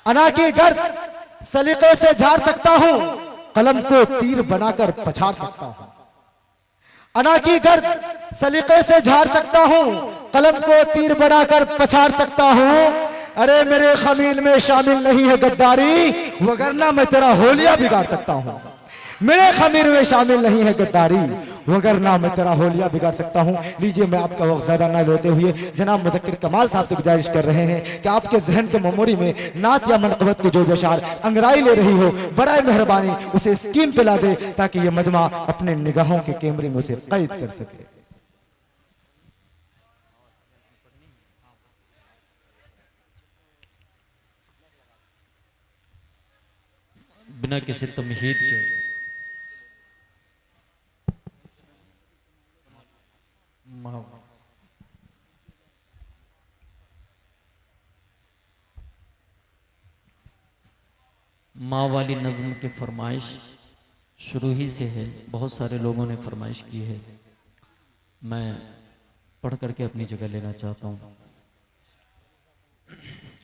अना की गर्द सलीके से झाड़ सकता हूं, कलम को तीर बनाकर पछाड़ सकता हूं। अना की गर्द सलीके से झाड़ सकता हूं, कलम को तीर बनाकर पछाड़ सकता हूं। अरे मेरे खमील में शामिल नहीं है गद्दारी, वगरना मैं तेरा होलिया बिगाड़ सकता हूं। मेरे खमीर में शामिल नहीं है गद्दारी, वगरना मैं तेरा होलिया बिगाड़ सकता हूं। लीजिए, मैं आपका वक्त ज्यादा ना लेते हुए जनाब मुज़क्किर कमाल साहब से गुजारिश कर रहे हैं कि आपके जहन के मेमोरी में नात या मनक़बत की जो अशार अंगराई ले रही हो, बड़ा मेहरबानी उसे स्कीम पे ला दे ताकि ये मजमा अपने निगाहों के कैमरे में उसे कैद कर सके। बिना किसी तमहीद के माँ वाली नज़्म की फरमाइश शुरू ही से है, बहुत सारे लोगों ने फरमाइश की है, मैं पढ़ करके अपनी जगह लेना चाहता हूँ।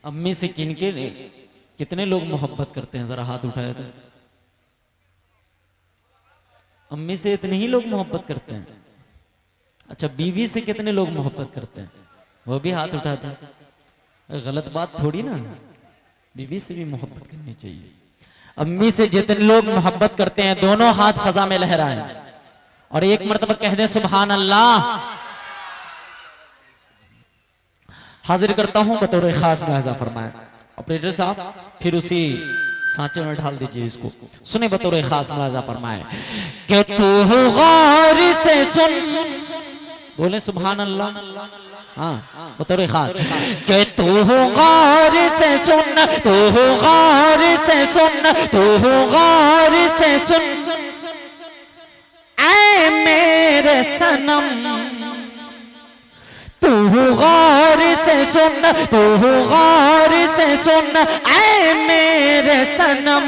अम्मी से किनके कितने लोग मोहब्बत करते हैं, जरा हाथ उठाए तो। अम्मी से इतने ही लोग मोहब्बत करते हैं। अच्छा, बीवी से कितने लोग मोहब्बत करते हैं, वो भी हाथ उठाते हैं। गलत बात थोड़ी ना, बीवी से भी मोहब्बत करनी चाहिए। अम्मी से जितने लोग मोहब्बत करते हैं दोनों हाथ फजा में लहराएं और एक मर्तबा कह दें सुभान अल्लाह। हाजिर करता हूं बतौर खास मुलाहजा फरमाएं ऑपरेटर साहब, फिर उसी सांचे में ढाल दीजिए इसको। सुने बतौर खास मुलाहजा फरमाएं कि तू गौर से सुन, बोले सुभान अल्लाह। हाँ, बतौर खास कि तू गौर से सुन, तू गौर से सुन, तू गौर से सुन, ऐ मेरे सनम, तू गौर से सुन, तू गौर से सुन, ऐ मेरे सनम,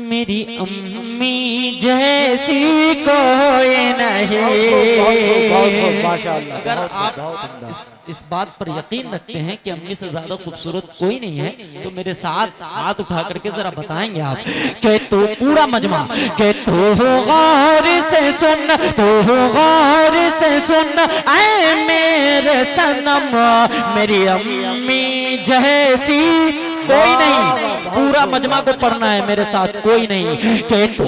मेरी अम्मी जैसी कोई नहीं। अगर आप इस बात पर यकीन रखते हैं कि अम्मी से ज्यादा खूबसूरत कोई नहीं है तो मेरे साथ हाथ उठा करके जरा बताएंगे आप कि तू पूरा मजमा कि तू गौर से सुन, तू गौर से सुन, ऐ मेरे सनम, मेरी अम्मी जैसी कोई नहीं। पूरा मजमा को पढ़ना है मेरे साथ, कोई नहीं। कि तू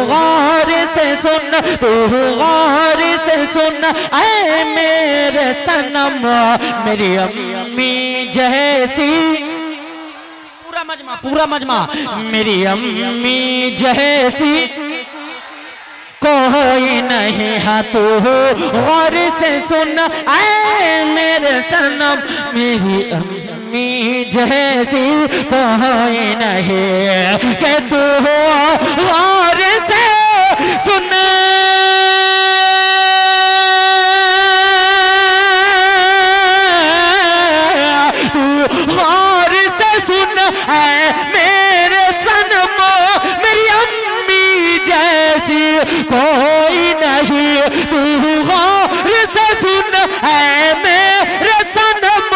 गौर से सुन, तू गौर से सुन, ऐ मेरे सनम, मेरी अम्मी जैसी, पूरा मजमा, मेरी अम्मी जैसी कोई नहीं है। तू गौर से सुन, ऐ मेरे सनम, मेरी अम्मी जैसी कोई नहीं। कि तू गौर से सुन, तू गौर से सुन, ऐ मेरे सनम, मेरी अम्मी जैसी कोई नहीं। तू गौर से सुन, ऐ मेरे सनम,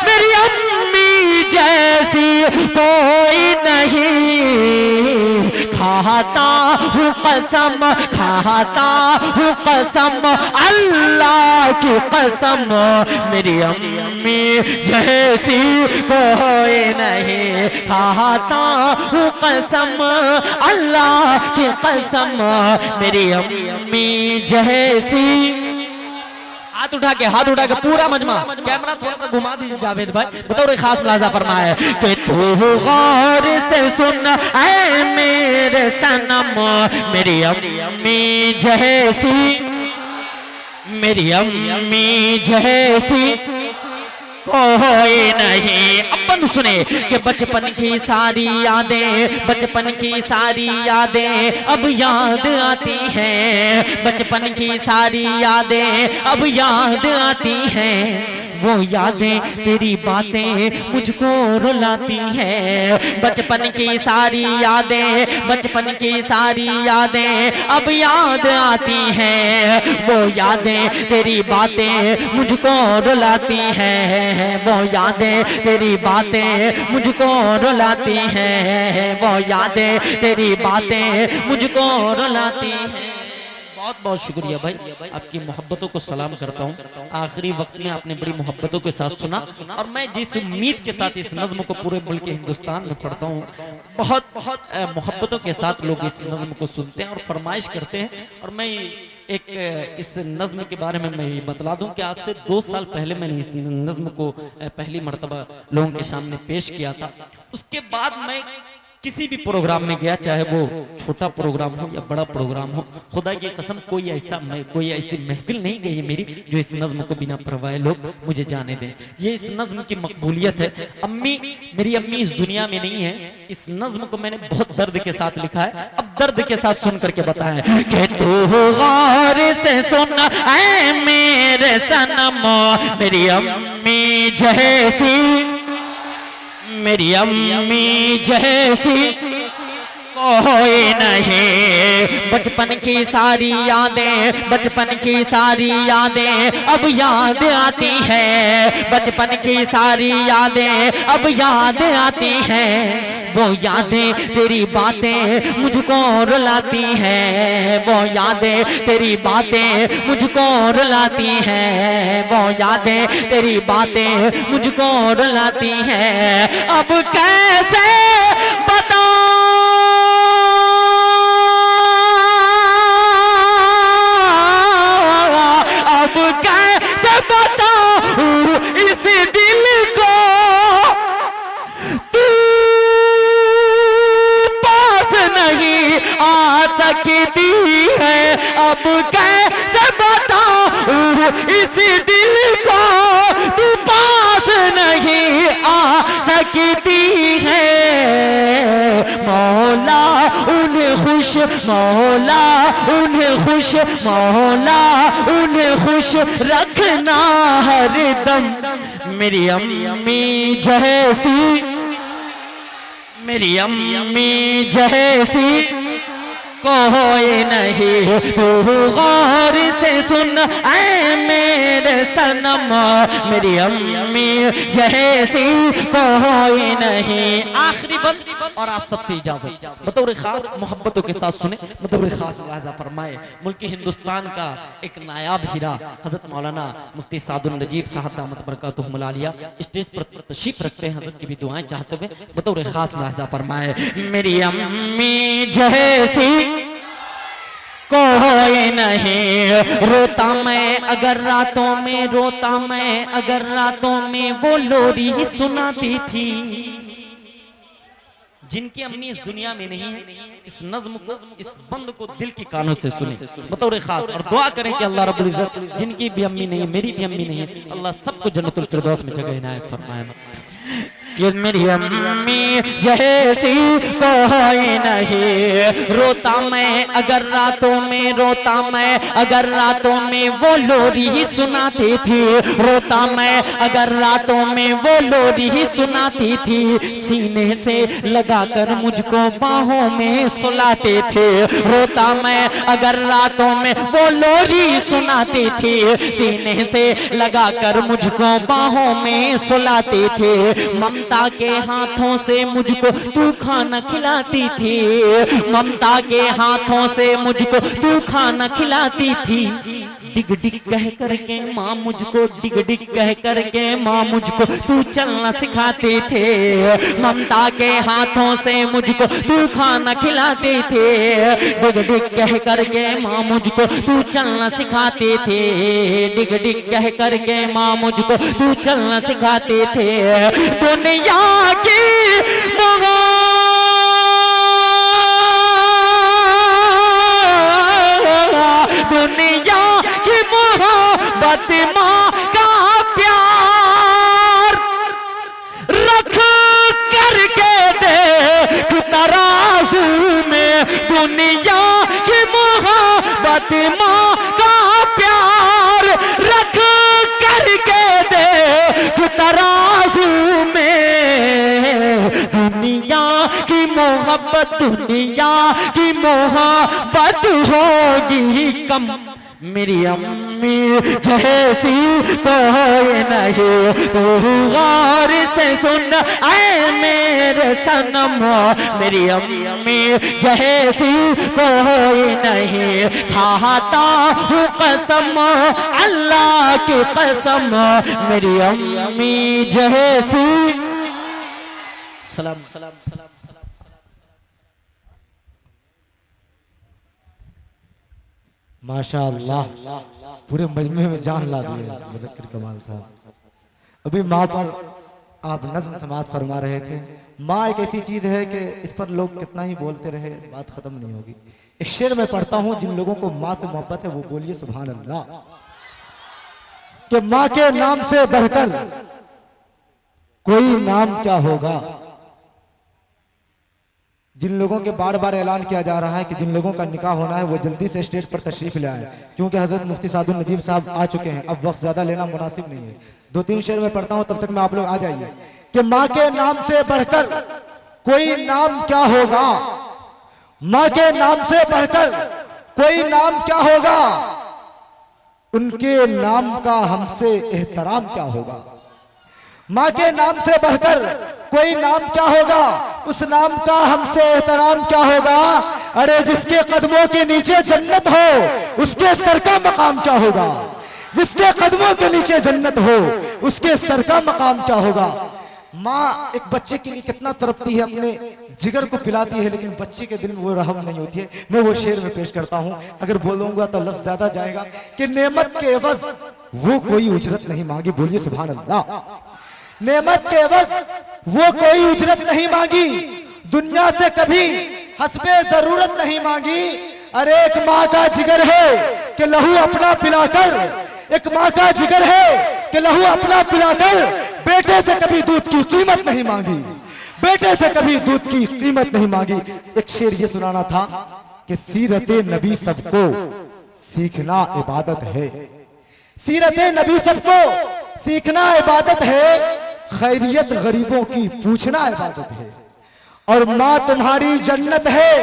मेरी अम्मी जैसी कोई नहीं। खाता हूँ कसम, खाता हूँ कसम, अल्लाह की कसम, मेरी अम्मी जैसी कोई नहीं। खाता हूँ कसम, अल्लाह की कसम, मेरी अम्मी जैसी। हाथ उठा के पूरा मजमा, कैमरा थोड़ा सा घुमा दीजिए जावेद भाई, बताओ खास मुलाजा फरमाया कि तू गौर से सुन, ऐ मेरे सनम, मेरी अम्मी जैसी, मेरी अम्मी जैसी कोई नहीं। अपन सुने कि बचपन की सारी यादें, बचपन की सारी यादें अब याद आती हैं, बचपन की सारी यादें अब याद आती हैं। वो यादें तेरी बातें मुझको रुलाती हैं। बचपन की सारी यादें, बचपन की सारी यादें अब याद आती हैं। वो यादें तेरी बातें मुझको रुलाती हैं। वो यादें तेरी बातें मुझको रुलाती हैं। वो यादें तेरी बातें मुझको रुलाती हैं। बहुत बहुत शुक्रिया भाई, आपकी मोहब्बतों को सलाम करता हूँ। आखिरी वक्त में आपने बड़ी मोहब्बतों के साथ सुना, और मैं जिस उम्मीद के साथ इस नज़्म को पूरे मुल्क हिंदुस्तान में पढ़ता हूँ, बहुत बहुत मोहब्बतों के साथ लोग इस नज़्म को सुनते हैं और फरमाइश करते हैं। और मैं एक इस नज़्म के बारे में मैं ये बतला दूं कि आज से 2 साल पहले मैंने इस नज़्म को पहली मर्तबा लोगों के सामने पेश किया था। उसके बाद मैं किसी भी प्रोग्राम में गया, चाहे वो छोटा प्रोग्राम हो या बड़ा प्रोग्राम हो, खुदा की कसम कोई ऐसी महफिल नहीं गई है मेरी जो इस नज़्म को बिना परवाह लोग मुझे जाने दें। ये इस नज़्म की मकबूलियत है। मेरी अम्मी इस दुनिया में नहीं है। इस नज़्म को मैंने बहुत दर्द के साथ लिखा है। अब दर्द के साथ सुन करके बताएं कि तू गौर से सुन ऐ मेरे सनम, मेरी अम्मी जैसी, मेरी अम्मी जैसी कोई नहीं। बचपन की सारी यादें, बचपन की सारी यादें अब याद आती हैं। बचपन की सारी यादें अब याद आती हैं। वो यादें तेरी बातें मुझको रुलाती हैं। वो यादें तेरी बातें मुझको रुलाती हैं। वो यादें तेरी बातें मुझको रुलाती हैं। अब कैसे बताऊं, अब कैसे बताऊं इस दिल को, तू पास नहीं आ सकती है। अब कैसे बताऊं इस दिल को, तू पास नहीं आ सकती है। मौला उन्हें खुश, मौला उन्हें खुश, मौला उन्हें खुश रखना हर दम। मेरी अम्मी जैसी, मेरी अम्मी जैसी कोई नहीं। तू गौर से सुन ऐ मेरे सनम, मेरी अम्मी जैसी कोई नहीं। आखिरी बंद और आप सबसे इजाजत, बतौर खास मोहब्बतों के साथ सुने, बतौर खास मुलाहिजा फरमाए। मुल्क हिंदुस्तान का एक नायाब हीरा हजरत मौलाना मुफ्ती सादुल नजीब साहब दामत बरकातुहुमुल आलिया स्टेज पर तशरीफ रखते हैं। हजरत की भी दुआएं चाहते हुए बतौर खास मुलाहिजा फरमाए। मेरी अम्मी जैसी कोई नहीं। रोता मैं अगर रातों में, रोता मैं अगर रातों में, वो लोरी ही सुनाती थी। जिनकी अम्मी इस दुनिया में नहीं है, इस नज़्म को, इस बंद को दिल की कानों से सुने बतौर खास, और दुआ करें कि अल्लाह रब्बुल इज्जत जिनकी भी अम्मी नहीं है, मेरी भी अम्मी नहीं है, अल्लाह सबको जन्नतुल फिरदौस में जगह इनायत फरमाए। कि मेरी अम्मी जैसी कोई नहीं। रोता मैं अगर रातों में, रोता मैं अगर रातों में, वो लोरी ही सुनाती थी। रोता मैं अगर रातों में, वो लोरी ही सुनाती थी। सीने से लगाकर मुझको बाहों में सुलाते थे। रोता मैं अगर रातों में, वो लोरी सुनाती थी। सीने से लगाकर मुझको बाहों में सुलाते थे। ममता के हाथों से मुझको तू खाना खिलाती थी। ममता के हाथों से मुझको तू खाना खिलाती थी। डिग डिग कह करके माँ मुझको, डिग डिग कह करके माँ मुझको तू चलना सिखाते थे। ममता के हाथों से मुझको तू खाना खिलाते थे। डिग डिग कह करके माँ मुझको तू चलना सिखाते थे। डिग डिग कह करके माँ मुझको तू चलना सिखाते थे। दुनिया की दुनिया की मोहब्बत माँ का प्यार रख करके देख तराजू में। दुनिया की मोहब्बत माँ का प्यार रख करके देख दुनिया की मोहब्बत दुनिया की मोहब्बत होगी कम, मेरी अम्मी जैसी कोई नहीं, तो गौर से सुन ऐ मेरे सनम, मेरी अम्मी जैसी कोई नहीं, खाता हूँ कसम अल्लाह की कसम, मेरी अम्मी जैसी। सलाम सलाम सलाम। माशाअल्लाह, पूरे मजमे में जान ला दिए मुज़क्किर कमाल साहब। अभी माँ पर आप नज़्म समात फरमा रहे थे। माँ एक ऐसी चीज़ है कि इस पर लोग कितना ही बोलते रहे बात ख़त्म नहीं होगी। एक शेर में पढ़ता हूँ, जिन लोगों को माँ से मोहब्बत है वो बोलिए सुभान अल्लाह, कि माँ के नाम से बढ़कर कोई नाम क्या होगा। जिन लोगों के बार बार ऐलान किया जा रहा है कि जिन लोगों का निकाह होना है वो जल्दी से स्टेज पर तशरीफ ले आए, क्योंकि हजरत मुफ्ती सादुल नजीब साहब आ चुके हैं, अब वक्त ज्यादा लेना मुनासिब नहीं है। 2-3 शेर में पढ़ता हूं, तब तक में आप लोग आ जाइए। कि माँ के नाम से बढ़कर कोई नाम क्या होगा, माँ के नाम से बढ़कर कोई नाम क्या होगा, उनके नाम का हमसे एहतराम क्या होगा। माँ के नाम से बढ़कर कोई नाम क्या होगा, उस नाम का हमसे एहतराम क्या होगा। अरे जिसके कदमों के नीचे जन्नत हो उसके सर का मकाम क्या होगा, जिसके कदमों के नीचे जन्नत हो उसके सर का मकाम क्या होगा। माँ एक बच्चे के लिए कितना तड़पती है, अपने जिगर को पिलाती है, लेकिन बच्चे के दिल में वो रहम नहीं होती है। मैं वो शेर में पेश करता हूँ, अगर बोलूंगा तो लफ्ज ज्यादा जाएगा। कि नेमत के एवज वो कोई उजरत नहीं मांगी, बोलिए सुभान अल्लाह। नेमत के एवज वो कोई उजरत नहीं मांगी, दुनिया से कभी हस्बे जरूरत नहीं मांगी। अरे एक माँ का जिगर है कि लहू अपना पिलाकर, एक माँ का जिगर है कि लहू अपना पिलाकर बेटे से कभी दूध की कीमत नहीं मांगी, बेटे से कभी दूध की कीमत नहीं मांगी। एक शेर ये सुनाना था कि सीरते नबी सबको सीखना इबादत है, सीरते नबी सबको सीखना इबादत है, खैरियत गरीबों की पूछना इबादत है। और माँ तुम्हारी जन्नत है,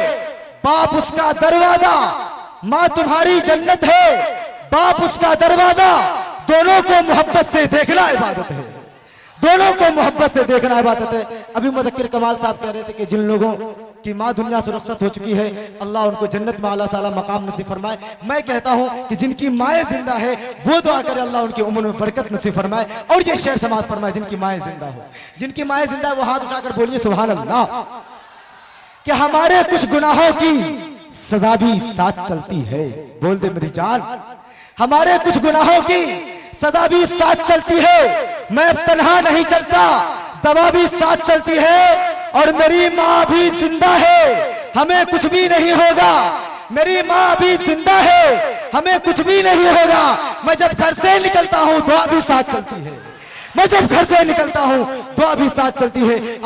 बाप उसका दरवाजा, माँ तुम्हारी जन्नत है, बाप उसका दरवाजा, दोनों को मोहब्बत से देखना इबादत है, दोनों को मोहब्बत से देखना इबादत है। अभी मुज़क्किर कमाल साहब कह रहे थे कि जिन लोगों की माँ दुनिया से रुखसत हो चुकी है, अल्लाह उनको जन्नत में आला साला मकाम नसीब फरमाए। मैं कहता हूँ कि जिनकी माएँ जिंदा है वो दुआ करे अल्लाह उनकी उम्र में बरकत नसीब फरमाए। और ये शेर समात फरमाए, जिनकी माएँ जिंदा हो, जिनकी माएँ जिंदा है वो हाथ उठाकर बोलिए सुभान अल्लाह। कि हमारे कुछ गुनाहों की सजा भी साथ चलती है, बोल दे मेरी जान, हमारे कुछ गुनाहों की सजा भी साथ चलती है। मैं तन्हा नहीं चलता, दवा भी साथ चलती है, और मेरी माँ भी जिंदा है, हमें कुछ भी नहीं होगा। मेरी माँ भी जिंदा है, हमें कुछ भी नहीं होगा। मैं जब घर से निकलता हूँ दुआ भी साथ चलती है, मैं जब घर से निकलता हूँ दुआ भी साथ चलती है।